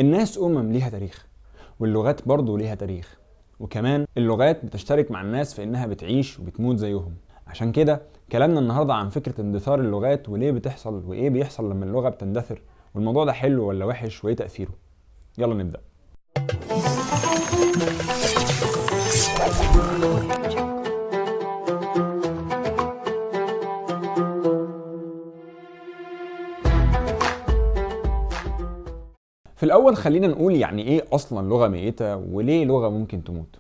الناس ليها تاريخ، واللغات برضو ليها تاريخ، وكمان اللغات بتشترك مع الناس في انها بتعيش وبتموت زيهم. عشان كده كلامنا النهارده عن فكرة اندثار اللغات وليه بتحصل وايه بيحصل لما اللغة بتندثر، والموضوع ده حلو ولا وحش وايه تأثيره. يلا نبدأ. في الأول خلينا نقول يعني إيه أصلا لغة ميتة وليه لغة ممكن تموت.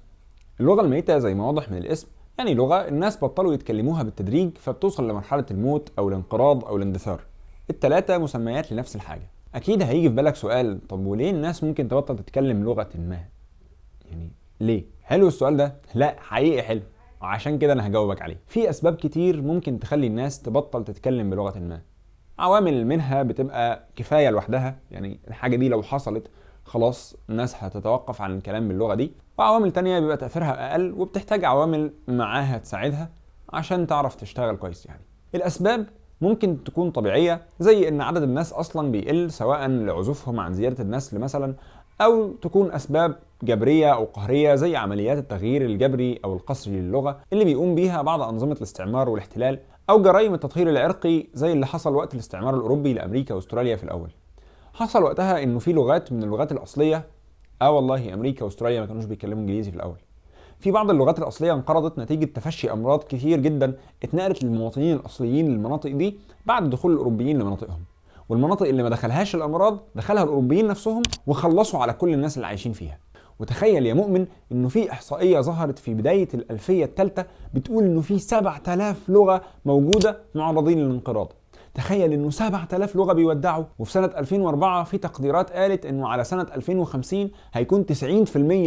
اللغة الميتة زي ما واضح من الاسم يعني لغة الناس بطلوا يتكلموها بالتدريج فبتوصل لمرحلة الموت أو الانقراض أو الاندثار. التلاتة مسميات لنفس الحاجة. أكيد هيجي في بالك سؤال، طب وليه الناس ممكن تبطل تتكلم لغة ما؟ يعني ليه؟ حلو السؤال ده؟ لا حقيقي حلو، وعشان كده أنا هجاوبك عليه. في أسباب كتير ممكن تخلي الناس تبطل تتكلم بلغة ما. عوامل منها بتبقى كفاية لوحدها، يعني الحاجة دي لو حصلت خلاص الناس هتتوقف عن الكلام باللغة دي، وعوامل تانية بيبقى تأثيرها أقل وبتحتاج عوامل معاها تساعدها عشان تعرف تشتغل كويس. يعني الأسباب ممكن تكون طبيعية، زي إن عدد الناس أصلا بيقل سواء لعزوفهم عن زيادة النسل مثلا، أو تكون أسباب جبرية أو قهرية زي عمليات التغيير الجبري أو القسري للغة اللي بيقوم بيها بعض أنظمة الاستعمار والاحتلال، أو جرائم التطهير العرقي زي اللي حصل وقت الاستعمار الأوروبي لأمريكا وأستراليا في الأول. حصل وقتها إنه في لغات من اللغات الأصلية، والله أمريكا وأستراليا ما كانوش بيتكلموا إنجليزي في الأول. في بعض اللغات الأصلية انقرضت نتيجة تفشي أمراض كتير جدا اتنقلت للمواطنين الأصليين للمناطق دي بعد دخول الأوروبيين لمناطقهم، والمناطق اللي ما دخلهاش الأمراض دخلها الأوروبيين نفسهم وخلصوا على كل الناس اللي عايشين فيها. وتخيل يا مؤمن انه في احصائيه ظهرت في بدايه الالفيه الثالثه بتقول انه في 7000 لغه موجوده معرضين للانقراض. تخيل انه 7000 لغه بيودعوا. وفي سنه 2004 في تقديرات قالت انه على سنه 2050 هيكون 90%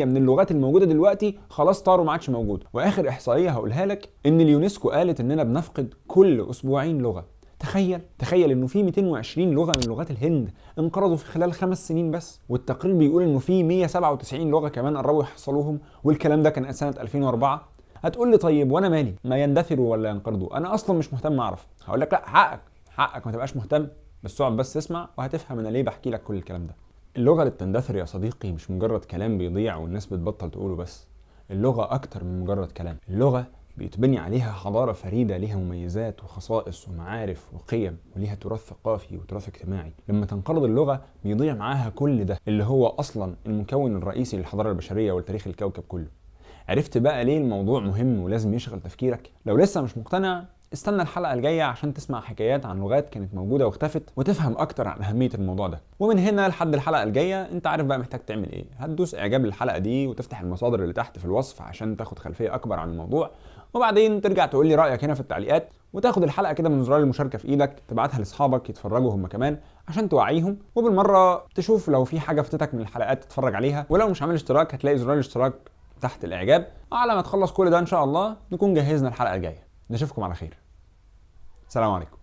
من اللغات الموجوده دلوقتي خلاص طاروا ما عادش موجوده. واخر احصائيه هقولها لك ان اليونسكو قالت اننا بنفقد كل اسبوعين لغه. تخيل انه في 220 لغه من لغات الهند انقرضوا في خلال 5 سنين بس، والتقرير بيقول انه في 197 لغه كمان قربوا يحصلوهم، والكلام ده كان سنه 2004. هتقول لي طيب وانا مالي، ما يندثروا ولا ينقرضوا، انا اصلا مش مهتم اعرف. هقول لك لا، حقك ما تبقاش مهتم، بس اقعد بس اسمع وهتفهم انا ليه بحكي لك كل الكلام ده. اللغه اللي بتندثر يا صديقي مش مجرد كلام بيضيع والناس بتبطل تقوله بس، اللغه اكتر من مجرد كلام. اللغه بيتبني عليها حضارة فريدة ليها مميزات وخصائص ومعارف وقيم وليها تراث ثقافي وتراث اجتماعي. لما تنقرض اللغة بيضيع معاها كل ده اللي هو أصلا المكون الرئيسي للحضارة البشرية ولتاريخ الكوكب كله. عرفت بقى ليه الموضوع مهم ولازم يشغل تفكيرك؟ لو لسه مش مقتنع استنى الحلقة الجاية عشان تسمع حكايات عن لغات كانت موجودة واختفت وتفهم أكتر عن أهمية الموضوع ده. ومن هنا لحد الحلقة الجاية أنت عارف بقى محتاج تعمل إيه. هتدوس إعجاب للحلقة دي وتفتح المصادر اللي تحت في الوصف عشان تاخد خلفية أكبر عن الموضوع، وبعدين ترجع تقول لي رأيك هنا في التعليقات، وتاخد الحلقة كده من زرار المشاركة في إيدك تبعتها لأصحابك يتفرجوا هم كمان عشان توعيهم، وبالمرة تشوف لو في حاجة فاتتك من الحلقات تتفرج عليها. ولو مش عامل اشتراك هتلاقي زرار الاشتراك تحت الإعجاب. على ما تخلص كل ده إن شاء الله نكون جهزنا الحلقة الجاية. نشوفكم على خير. السلام عليكم.